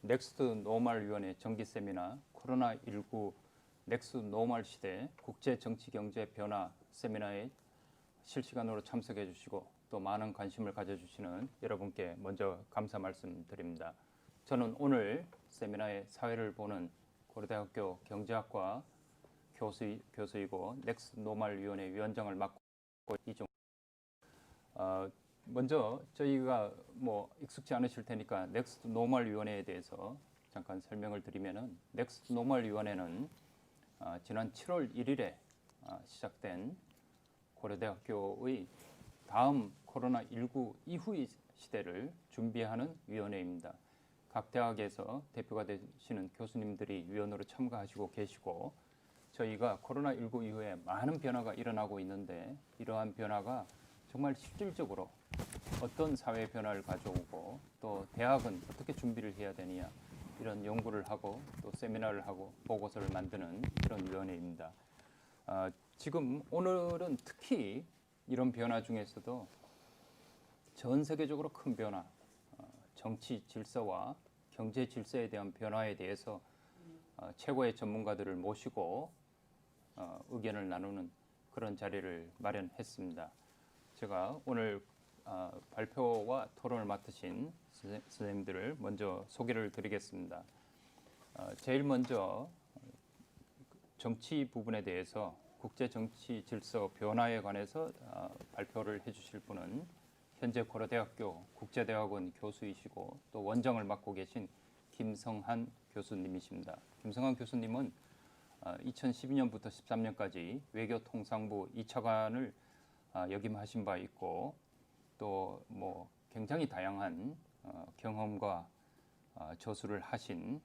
넥스트 노멀 위원회 정기 세미나 코로나19 넥스트 노멀 시대 국제 정치 경제 변화 세미나에 실시간으로 참석해 주시고 또 많은 관심을 가져주시는 여러분께 먼저 감사 말씀드립니다. 저는 오늘 세미나의 사회를 보는 고려대학교 경제학과 교수이고 넥스트 노멀 위원회 위원장을 맡고 이종. 먼저 저희가 익숙지 않으실 테니까 넥스트 노멀 위원회에 대해서 잠깐 설명을 드리면은 넥스트 노멀 위원회는 지난 7월 1일에 시작된 고려대학교의 다음 코로나19 이후의 시대를 준비하는 위원회입니다. 각 대학에서 대표가 되시는 교수님들이 위원으로 참가하시고 계시고 저희가 코로나19 이후에 많은 변화가 일어나고 있는데 이러한 변화가 정말 실질적으로 어떤 사회 변화를 가져오고 또 대학은 어떻게 준비를 해야 되느냐 이런 연구를 하고 또 세미나를 하고 보고서를 만드는 그런 위원회입니다. 지금 오늘은 특히 이런 변화 중에서도 전 세계적으로 큰 변화, 정치 질서와 경제 질서에 대한 변화에 대해서 최고의 전문가들을 모시고 의견을 나누는 그런 자리를 마련했습니다. 제가 오늘 발표와 토론을 맡으신 선생님들을 먼저 소개를 드리겠습니다. 제일 먼저 정치 부분에 대해서 국제 정치 질서 변화에 관해서 발표를 해주실 분은 현재 고려대학교 국제대학원 교수이시고 또 원장을 맡고 계신 김성한 교수님이십니다. 김성한 교수님은 2012년부터 13년까지 외교통상부 2차관을 역임하신 바 있고 또 굉장히 다양한 경험과 저술을 하신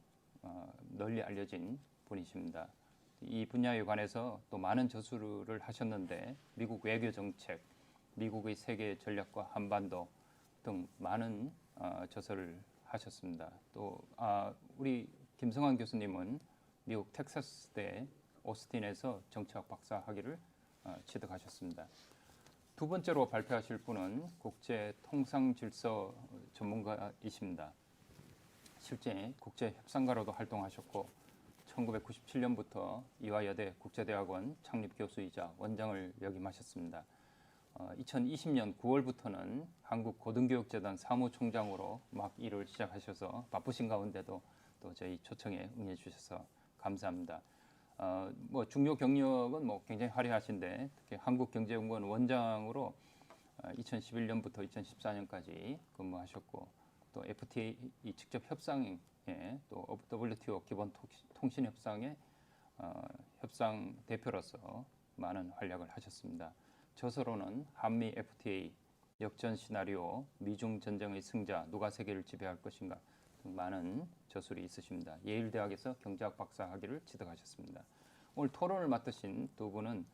널리 알려진 분이십니다. 이 분야에 관해서 또 많은 저술을 하셨는데 미국 외교 정책, 미국의 세계 전략과 한반도 등 많은 저서를 하셨습니다. 또 우리 김성환 교수님은 미국 텍사스대 오스틴에서 정치학 박사 학위를 취득하셨습니다. 두 번째로 발표하실 분은 국제 통상 질서 전문가이십니다. 실제 국제 협상가로도 활동하셨고 1997년부터 이화여대 국제대학원 창립 교수이자 원장을 역임하셨습니다. 2020년 9월부터는 한국고등교육재단 사무총장으로 막 일을 시작하셔서 바쁘신 가운데도 또 저희 초청에 응해 주셔서 감사합니다. 중요 경력은 굉장히 화려하신데 특히 한국경제연구원 원장으로 2011년부터 2014년까지 근무하셨고 또 FTA 직접 협상에 또 WTO 기본 통신 협상의 협상 대표로서 많은 활약을 하셨습니다. 저서로는 한미 FTA 역전 시나리오, 미중 전쟁의 승자 누가 세계를 지배할 것인가 등 많은 저술이 있으십니다. 예일 대학에서 경제학 박사 학위를 취득하셨습니다. 오늘 토론을 맡으신 두 분은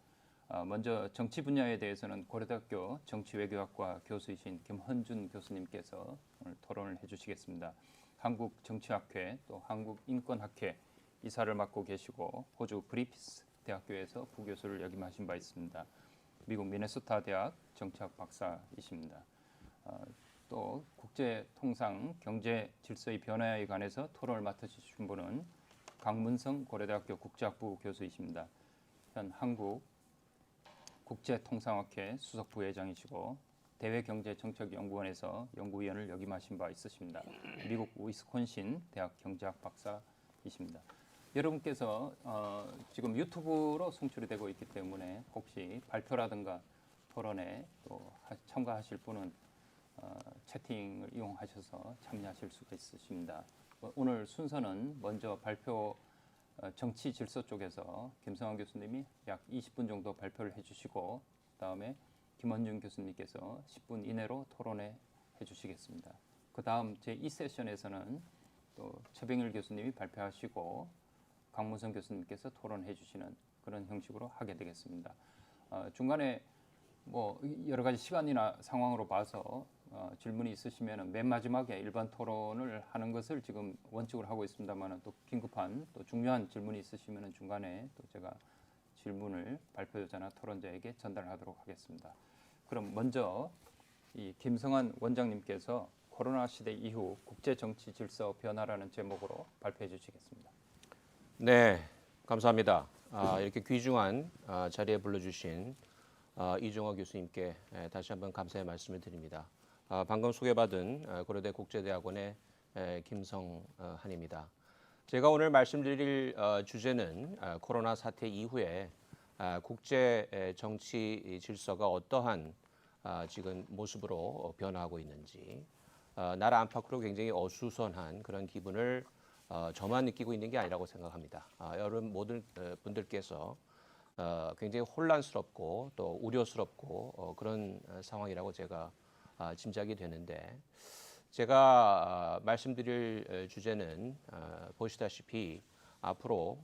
먼저 정치 분야에 대해서는 고려대학교 정치외교학과 교수이신 김헌준 교수님께서 오늘 토론을 해주시겠습니다. 한국정치학회 또 한국인권학회 이사를 맡고 계시고 호주 그리피스 대학교에서 부교수를 역임하신 바 있습니다. 미국 미네소타 대학 정치학 박사이십니다. 또 국제 통상 경제 질서의 변화에 관해서 토론을 맡으신 분은 강문성 고려대학교 국제학부 교수이십니다. 현 한국 국제통상학회 수석 부회장이시고 대외경제정책연구원에서 연구위원을 역임하신 바 있으십니다. 미국 위스콘신 대학 경제학 박사이십니다. 여러분께서 지금 유튜브로 송출이 되고 있기 때문에 혹시 발표라든가 토론에 또 참가하실 분은 채팅을 이용하셔서 참여하실 수가 있으십니다. 오늘 순서는 먼저 발표 정치 질서 쪽에서 김성환 교수님이 약 20분 정도 발표를 해주시고 그다음에 김헌준 교수님께서 10분 이내로 토론해 주시겠습니다. 그 다음 제2세션에서는 또 최병일 교수님이 발표하시고 강문성 교수님께서 토론해 주시는 그런 형식으로 하게 되겠습니다. 중간에 여러 가지 시간이나 상황으로 봐서 질문이 있으시면 맨 마지막에 일반 토론을 하는 것을 지금 원칙으로 하고 있습니다만 또 긴급한 또 중요한 질문이 있으시면 중간에 또 제가 질문을 발표자나 토론자에게 전달하도록 하겠습니다. 그럼 먼저 이 김성환 원장님께서 코로나 시대 이후 국제 정치 질서 변화라는 제목으로 발표해 주시겠습니다. 네, 감사합니다. 이렇게 귀중한 자리에 불러주신 이종호 교수님께 다시 한번 감사의 말씀을 드립니다. 방금 소개받은 고려대 국제대학원의 김성한입니다. 제가 오늘 말씀드릴 주제는 코로나 사태 이후에 국제 정치 질서가 어떠한 지금 모습으로 변화하고 있는지, 나라 안팎으로 굉장히 어수선한 그런 기분을 저만 느끼고 있는 게 아니라고 생각합니다. 여러분 모든 분들께서 굉장히 혼란스럽고 또 우려스럽고 그런 상황이라고 제가 짐작이 되는데, 제가 말씀드릴 주제는 보시다시피 앞으로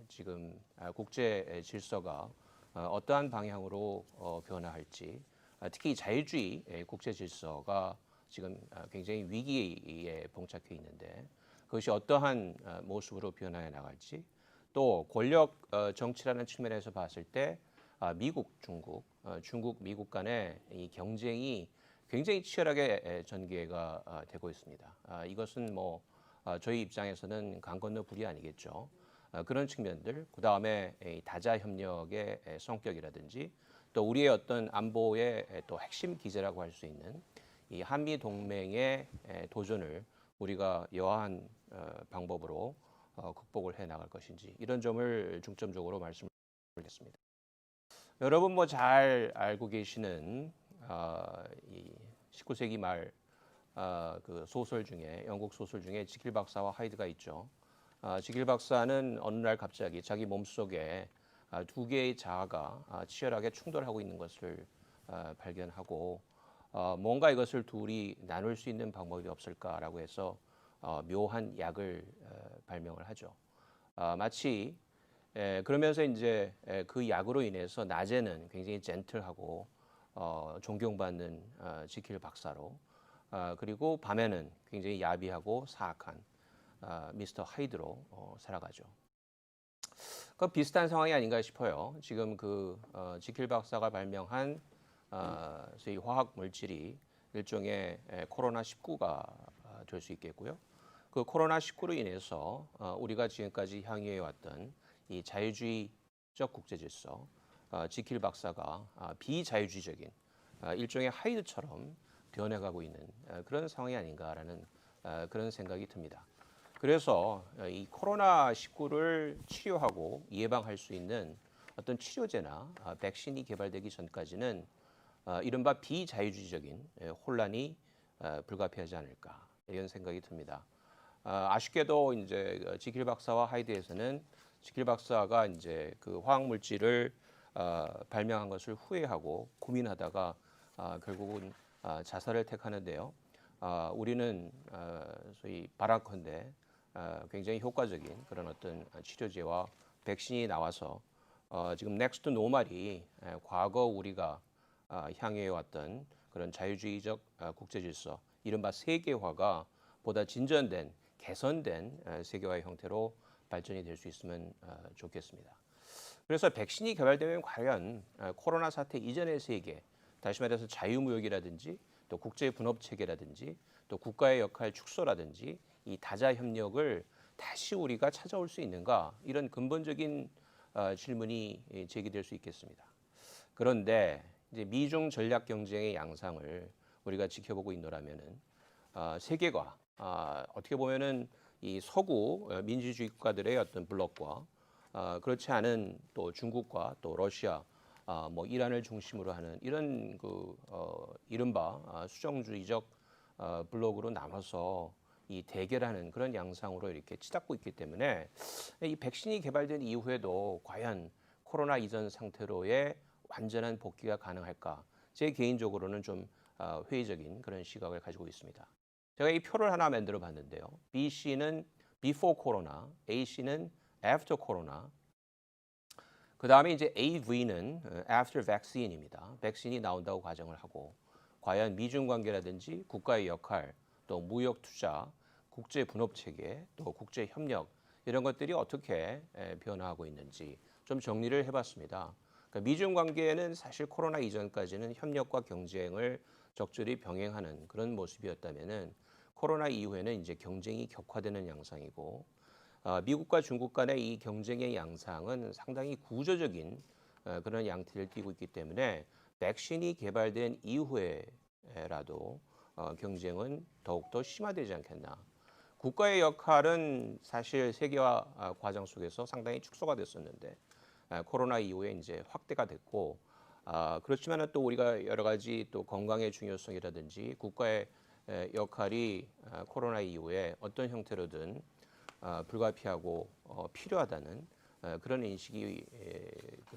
지금 국제 질서가 어떠한 방향으로 변화할지, 특히 자유주의 국제 질서가 지금 굉장히 위기에 봉착해 있는데 그것이 어떠한 모습으로 변화해 나갈지, 또 권력 정치라는 측면에서 봤을 때 미국, 중국, 미국 간의 이 경쟁이 굉장히 치열하게 전개가 되고 있습니다. 이것은 뭐 저희 입장에서는 강 건너 불이 아니겠죠. 그런 측면들, 그 다음에 다자 협력의 성격이라든지, 또 우리의 어떤 안보의 또 핵심 기제라고 할 수 있는 이 한미 동맹의 도전을 우리가 여하한 방법으로 극복을 해 나갈 것인지, 이런 점을 중점적으로 말씀을 드리겠습니다. 여러분 뭐 잘 알고 계시는 이 19세기 말 그 소설 중에, 영국 소설 중에 지킬 박사와 하이드가 있죠. 지킬 박사는 어느 날 갑자기 자기 몸속에 두 개의 자아가 치열하게 충돌하고 있는 것을 발견하고, 뭔가 이것을 둘이 나눌 수 있는 방법이 없을까라고 해서 묘한 약을 발명을 하죠. 마치 그러면서 이제 그 약으로 인해서 낮에는 굉장히 젠틀하고 존경받는 지킬 박사로, 그리고 밤에는 굉장히 야비하고 사악한 미스터 하이드로 살아가죠. 그 비슷한 상황이 아닌가 싶어요. 지금 그 지킬 박사가 발명한 소위 화학 물질이 일종의 코로나 19가 될 수 있겠고요. 그 코로나 19로 인해서 우리가 지금까지 향유해 왔던 이 자유주의적 국제 질서, 지킬 박사가 비자유주의적인 일종의 하이드처럼 변해가고 있는 그런 상황이 아닌가라는 그런 생각이 듭니다. 그래서 이 코로나 19를 치료하고 예방할 수 있는 어떤 치료제나 백신이 개발되기 전까지는 이른바 비자유주의적인 혼란이 불가피하지 않을까, 이런 생각이 듭니다. 아쉽게도 이제 지킬 박사와 하이드에서는 지킬 박사가 이제 그 화학 물질을 발명한 것을 후회하고 고민하다가 결국은 자살을 택하는데요. 우리는 소위 바라컨대 굉장히 효과적인 그런 어떤 치료제와 백신이 나와서 지금 넥스트 노말이 과거 우리가 향해 왔던 그런 자유주의적 국제 질서, 이른바 세계화가 보다 진전된, 개선된 세계화의 형태로 발전이 될 수 있으면 좋겠습니다. 그래서 백신이 개발되면 과연 코로나 사태 이전의 세계, 다시 말해서 자유무역이라든지 또 국제 분업 체계라든지 또 국가의 역할 축소라든지 이 다자 협력을 다시 우리가 찾아올 수 있는가, 이런 근본적인 질문이 제기될 수 있겠습니다. 그런데 이제 미중 전략 경쟁의 양상을 우리가 지켜보고 있노라면은 세계가 어떻게 보면은 이 서구 민주주의 국가들의 어떤 블록과 그렇지 않은 또 중국과 또 러시아, 뭐 이란을 중심으로 하는 이런 그 이른바 수정주의적 블록으로 나눠서 이 대결하는 그런 양상으로 이렇게 치닫고 있기 때문에 이 백신이 개발된 이후에도 과연 코로나 이전 상태로의 완전한 복귀가 가능할까? 제 개인적으로는 좀 회의적인 그런 시각을 가지고 있습니다. 제가 이 표를 하나 만들어 봤는데요. BC는 before corona, AC는 after corona, 그 다음에 이제 AV는 after vaccine입니다. 백신이 나온다고 가정을 하고, 과연 미중 관계라든지 국가의 역할, 또 무역 투자, 국제 분업 체계, 또 국제 협력, 이런 것들이 어떻게 변화하고 있는지 좀 정리를 해봤습니다. 그러니까 미중 관계는 사실 코로나 이전까지는 협력과 경쟁을 적절히 병행하는 그런 모습이었다면은 코로나 이후에는 이제 경쟁이 격화되는 양상이고 미국과 중국 간의 이 경쟁의 양상은 상당히 구조적인 그런 양태를 띠고 있기 때문에 백신이 개발된 이후에라도 경쟁은 더욱더 심화되지 않겠나. 국가의 역할은 사실 세계화 과정 속에서 상당히 축소가 됐었는데 코로나 이후에 이제 확대가 됐고 그렇지만은 또 우리가 여러 가지 또 건강의 중요성이라든지 국가의 역할이 코로나 이후에 어떤 형태로든 불가피하고 필요하다는 그런 인식이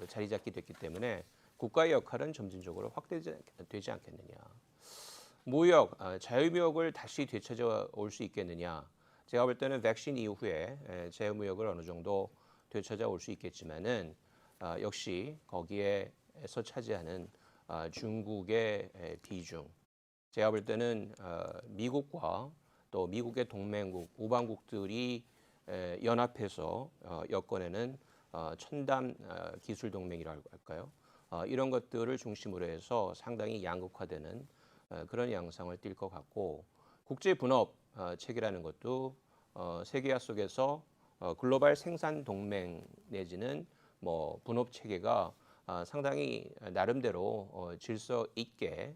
자리 잡게 됐기 때문에 국가의 역할은 점진적으로 확대되지 않겠느냐. 무역, 자유무역을 다시 되찾아 올 수 있겠느냐. 제가 볼 때는 백신 이후에 자유무역을 어느 정도 되찾아 올 수 있겠지만은 역시 거기에서 차지하는 중국의 비중. 제가 볼 때는 미국과 또 미국의 동맹국, 우방국들이 연합해서 엮어내는 첨단 기술 동맹이라고 할까요? 이런 것들을 중심으로 해서 상당히 양극화되는 그런 양상을 띌 것 같고 국제 분업 체계라는 것도 세계화 속에서 글로벌 생산 동맹 내지는 뭐 분업 체계가 상당히 나름대로 질서 있게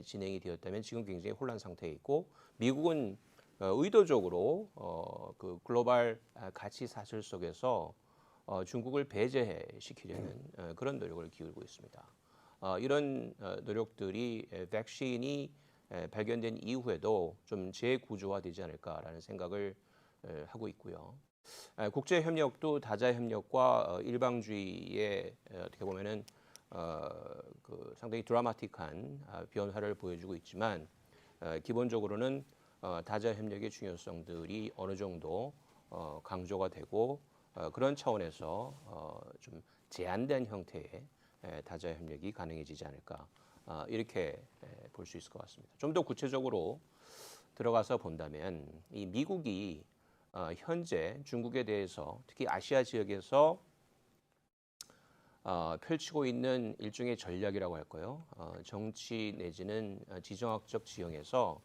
진행이 되었다면 지금 굉장히 혼란 상태에 있고 미국은 의도적으로 그 글로벌 가치 사슬 속에서 중국을 배제시키려는 그런 노력을 기울이고 있습니다. 이런 노력들이 백신이 발견된 이후에도 좀 재구조화되지 않을까라는 생각을 하고 있고요. 국제 협력도 다자 협력과 일방주의의 어떻게 보면은 그 상당히 드라마틱한 변화를 보여주고 있지만 기본적으로는 다자 협력의 중요성들이 어느 정도 강조가 되고 그런 차원에서 좀 제한된 형태의 다자 협력이 가능해지지 않을까 이렇게 볼 수 있을 것 같습니다. 좀 더 구체적으로 들어가서 본다면 이 미국이 현재 중국에 대해서 특히 아시아 지역에서 펼치고 있는 일종의 전략이라고 할까요? 정치 내지는 지정학적 지형에서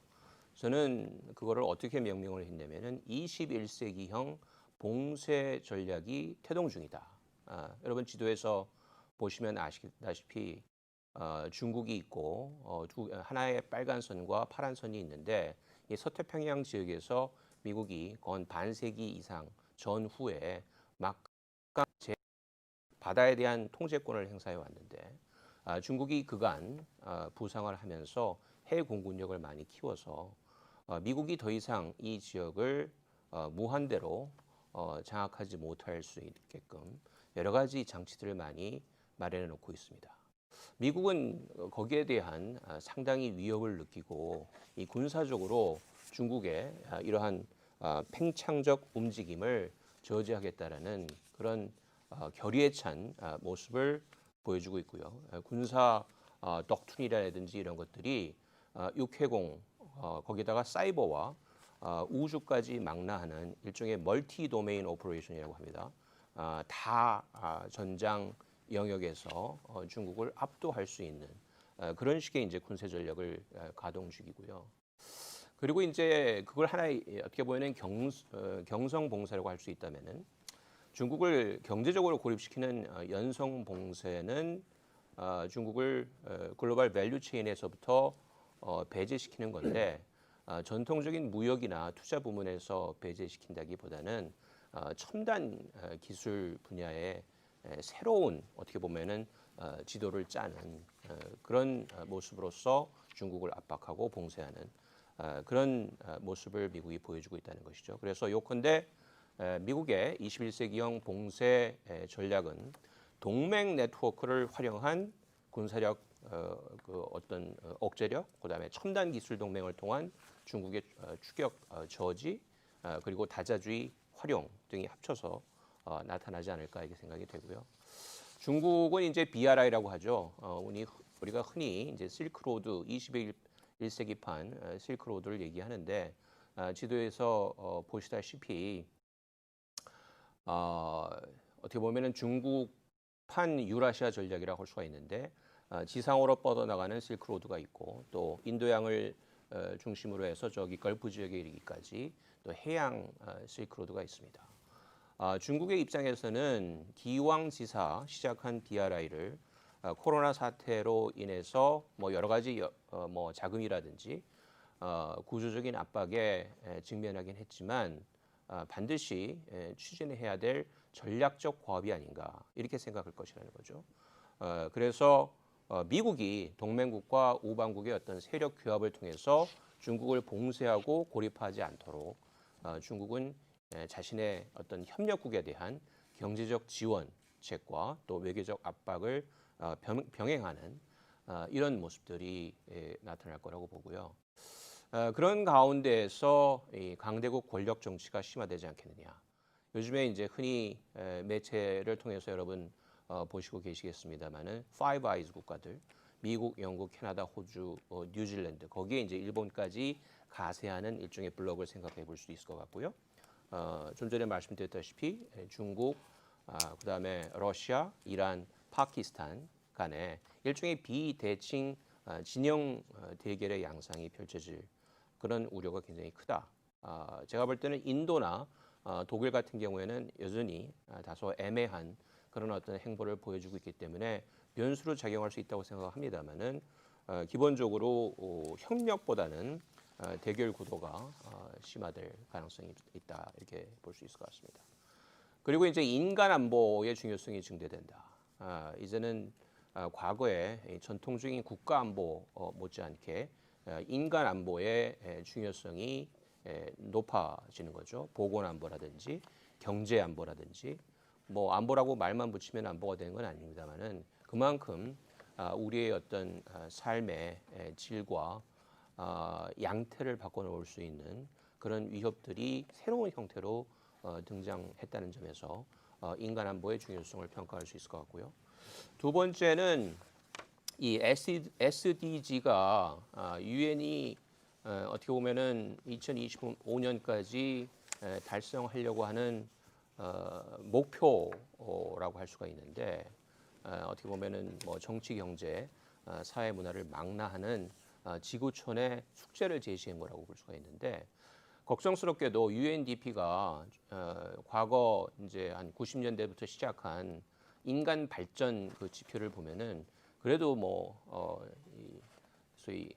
저는 그거를 어떻게 명명을 했냐면은 21세기형 봉쇄 전략이 태동 중이다. 여러분 지도에서 보시면 아시다시피 중국이 있고 하나의 빨간 선과 파란 선이 있는데 이 서태평양 지역에서 미국이 건 반세기 이상 전후에 막 바다에 대한 통제권을 행사해 왔는데 중국이 그간 부상을 하면서 해외 공군력을 많이 키워서 미국이 더 이상 이 지역을 무한대로 장악하지 못할 수 있게끔 여러 가지 장치들을 많이 마련해 놓고 있습니다. 미국은 거기에 대한 상당히 위협을 느끼고 이 군사적으로 중국의 이러한 팽창적 움직임을 저지하겠다라는 그런 결의에 찬 모습을 보여주고 있고요. 군사 덕투이라든지 이런 것들이 육해공 거기다가 사이버와 우주까지 망라하는 일종의 멀티 도메인 오퍼레이션이라고 합니다. 다 전장 영역에서 중국을 압도할 수 있는 그런 식의 이제 군사 전략을 가동 중이고요. 그리고 이제 그걸 하나의 어떻게 보면 경성 봉쇄라고 할 수 있다면은 중국을 경제적으로 고립시키는 연성 봉쇄는 중국을 글로벌 밸류 체인에서부터 배제시키는 건데 전통적인 무역이나 투자 부문에서 배제시킨다기보다는 첨단 기술 분야의 새로운 어떻게 보면은 지도를 짜는 그런 모습으로서 중국을 압박하고 봉쇄하는 그런 모습을 미국이 보여주고 있다는 것이죠. 그래서 요컨대 미국의 21세기형 봉쇄 전략은 동맹 네트워크를 활용한 군사력 그 어떤 억제력, 그다음에 첨단 기술 동맹을 통한 중국의 추격 저지 그리고 다자주의 활용 등이 합쳐서 나타나지 않을까 이렇게 생각이 되고요. 중국은 이제 BRI라고 하죠. 우리가 흔히 이제 실크로드 21세기판 실크로드를 얘기하는데 지도에서 보시다시피 어떻게 보면은 중국판 유라시아 전략이라고 할 수가 있는데 지상으로 뻗어나가는 실크로드가 있고 또 인도양을 중심으로 해서 저기 걸프 지역에 이르기까지 또 해양 실크로드가 있습니다. 중국의 입장에서는 기왕지사 시작한 BRI를 코로나 사태로 인해서 뭐 여러 가지 뭐 자금이라든지 구조적인 압박에 직면하긴 했지만 반드시 추진해야 될 전략적 과업이 아닌가 이렇게 생각할 것이라는 거죠. 그래서 미국이 동맹국과 우방국의 어떤 세력 규합을 통해서 중국을 봉쇄하고 고립하지 않도록 중국은 자신의 어떤 협력국에 대한 경제적 지원책과 또 외교적 압박을 병행하는 이런 모습들이 나타날 거라고 보고요. 그런 가운데에서 이 강대국 권력 정치가 심화되지 않겠느냐. 요즘에 이제 흔히 매체를 통해서 여러분 보시고 계시겠습니다만은 파이브 아이즈 국가들, 미국, 영국, 캐나다, 호주, 뉴질랜드 거기에 이제 일본까지 가세하는 일종의 블록을 생각해 볼 수 있을 것 같고요. 좀 전에 말씀드렸다시피 중국, 그다음에 러시아, 이란, 파키스탄 간에 일종의 비대칭 진영 대결의 양상이 펼쳐질 그런 우려가 굉장히 크다. 제가 볼 때는 인도나 독일 같은 경우에는 여전히 다소 애매한 그런 어떤 행보를 보여주고 있기 때문에 변수로 작용할 수 있다고 생각합니다만은 기본적으로 협력보다는 대결 구도가 심화될 가능성이 있다 이렇게 볼 수 있을 것 같습니다. 그리고 이제 인간 안보의 중요성이 증대된다. 이제는 과거에 전통적인 국가 안보 못지않게 인간 안보의 중요성이 높아지는 거죠. 보건 안보라든지 경제 안보라든지 뭐 안보라고 말만 붙이면 안보가 되는 건 아닙니다만은 그만큼 우리의 어떤 삶의 질과 양태를 바꿔놓을 수 있는 그런 위협들이 새로운 형태로 등장했다는 점에서 인간 안보의 중요성을 평가할 수 있을 것 같고요. 두 번째는 이 SDG가 유엔이 어떻게 보면은 2025년까지 달성하려고 하는 목표라고 할 수가 있는데 어떻게 보면은 뭐 정치, 경제, 사회 문화를 망라하는 지구촌의 숙제를 제시한 거라고 볼 수가 있는데 걱정스럽게도 UNDP가 과거 이제 한 90년대부터 시작한 인간 발전 그 지표를 보면은 그래도 소위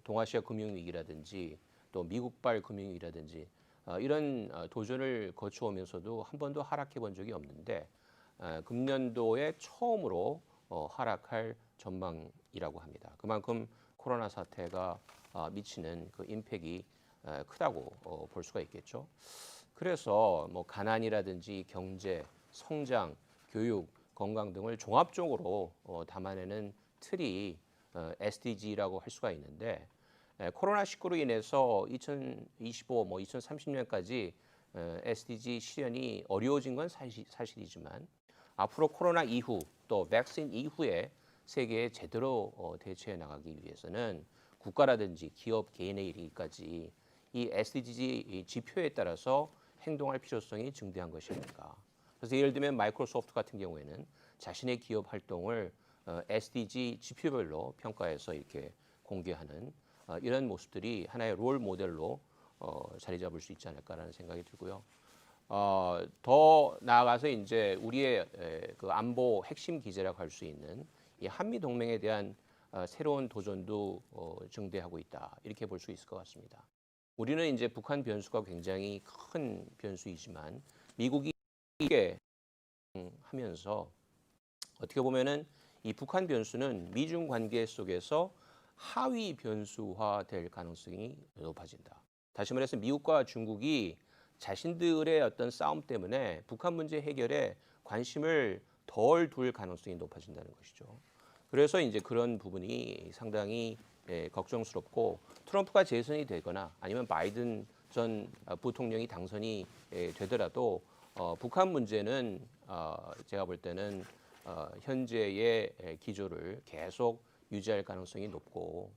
동아시아 금융위기라든지 또 미국발 금융위기라든지 이런 도전을 거쳐오면서도 한 번도 하락해 본 적이 없는데 금년도에 처음으로 하락할 전망이라고 합니다. 그만큼 코로나 사태가 미치는 그 임팩이 크다고 볼 수가 있겠죠. 그래서 뭐 가난이라든지 경제, 성장, 교육, 건강 등을 종합적으로 담아내는 틀이 SDG라고 할 수가 있는데 코로나19로 인해서 2025, 2030년까지 SDG 실현이 어려워진 건 사실이지만 앞으로 코로나 이후 또 백신 이후에 세계에 제대로 대처해 나가기 위해서는 국가라든지 기업, 개인의 이르기까지 이 SDG 지표에 따라서 행동할 필요성이 증대한 것이 아닌가. 그래서 예를 들면 마이크로소프트 같은 경우에는 자신의 기업 활동을 SDG 지표별로 평가해서 이렇게 공개하는 이런 모습들이 하나의 롤 모델로 자리 잡을 수 있지 않을까라는 생각이 들고요. 더 나아가서 이제 우리의 그 안보 핵심 기제라고 할 수 있는 이 한미 동맹에 대한 새로운 도전도 증대하고 있다 이렇게 볼 수 있을 것 같습니다. 우리는 이제 북한 변수가 굉장히 큰 변수이지만 미국이 이게 하면서 어떻게 보면은 이 북한 변수는 미중 관계 속에서 하위 변수화될 가능성이 높아진다. 다시 말해서 미국과 중국이 자신들의 어떤 싸움 때문에 북한 문제 해결에 관심을 덜 둘 가능성이 높아진다는 것이죠. 그래서 이제 그런 부분이 상당히 걱정스럽고 트럼프가 재선이 되거나 아니면 바이든 전 부통령이 당선이 되더라도 북한 문제는 제가 볼 때는 현재의 기조를 계속 유지할 가능성이 높고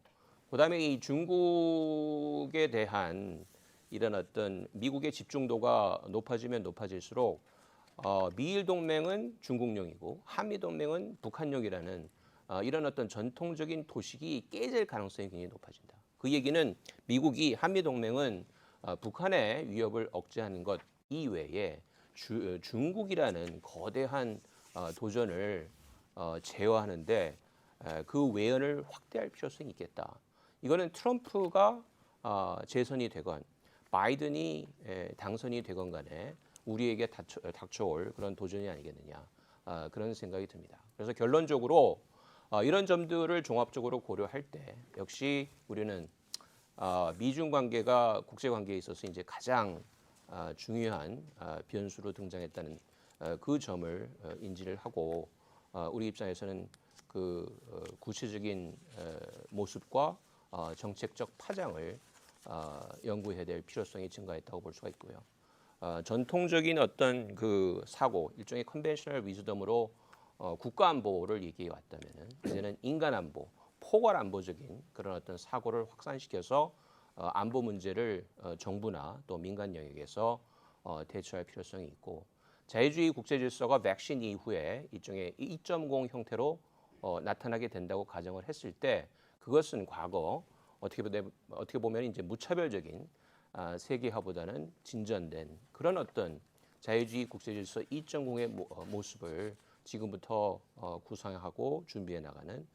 그다음에 이 중국에 대한 이런 어떤 미국의 집중도가 높아지면 높아질수록 미일 동맹은 중국용이고 한미 동맹은 북한용이라는 이런 어떤 전통적인 도식이 깨질 가능성이 굉장히 높아진다. 그 얘기는 미국이 한미동맹은 북한의 위협을 억제하는 것 이외에 중국이라는 거대한 도전을 제어하는데 그 외연을 확대할 필요성이 있겠다. 이거는 트럼프가 재선이 되건 바이든이 당선이 되건 간에 우리에게 닥쳐올 그런 도전이 아니겠느냐 그런 생각이 듭니다. 그래서 결론적으로 이런 점들을 종합적으로 고려할 때 역시 우리는 미중 관계가 국제 관계에 있어서 이제 가장 중요한 변수로 등장했다는 그 점을 인지를 하고 우리 입장에서는 그 구체적인 모습과 정책적 파장을 연구해야 될 필요성이 증가했다고 볼 수가 있고요. 전통적인 어떤 그 사고, 일종의 컨벤셔널 위즈덤으로 국가 안보를 얘기해 왔다면은 이제는 인간 안보, 포괄 안보적인 그런 어떤 사고를 확산시켜서 안보 문제를 정부나 또 민간 영역에서 대처할 필요성이 있고 자유주의 국제 질서가 백신 이후에 일종의 2.0 형태로 나타나게 된다고 가정을 했을 때 그것은 과거 어떻게 보면 이제 무차별적인 세계화보다는 진전된 그런 어떤 자유주의 국제 질서 2.0의 모습을 지금부터 구상하고 준비해 나가는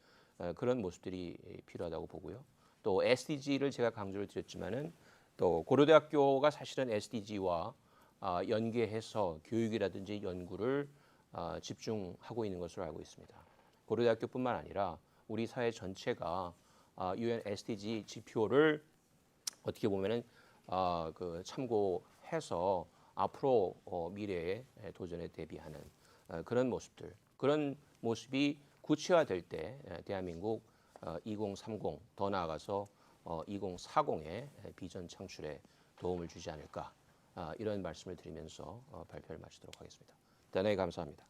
그런 모습들이 필요하다고 보고요. 또 SDG를 제가 강조를 드렸지만은 또 고려대학교가 사실은 SDG와 연계해서 교육이라든지 연구를 집중하고 있는 것으로 알고 있습니다. 고려대학교뿐만 아니라 우리 사회 전체가 UN SDG 지표를 어떻게 보면은 그 참고해서 앞으로 미래의 도전에 대비하는 그런 모습들, 그런 모습이 구체화될 때 대한민국 2030 더 나아가서 2040의 비전 창출에 도움을 주지 않을까 이런 말씀을 드리면서 발표를 마치도록 하겠습니다. 대단히 감사합니다.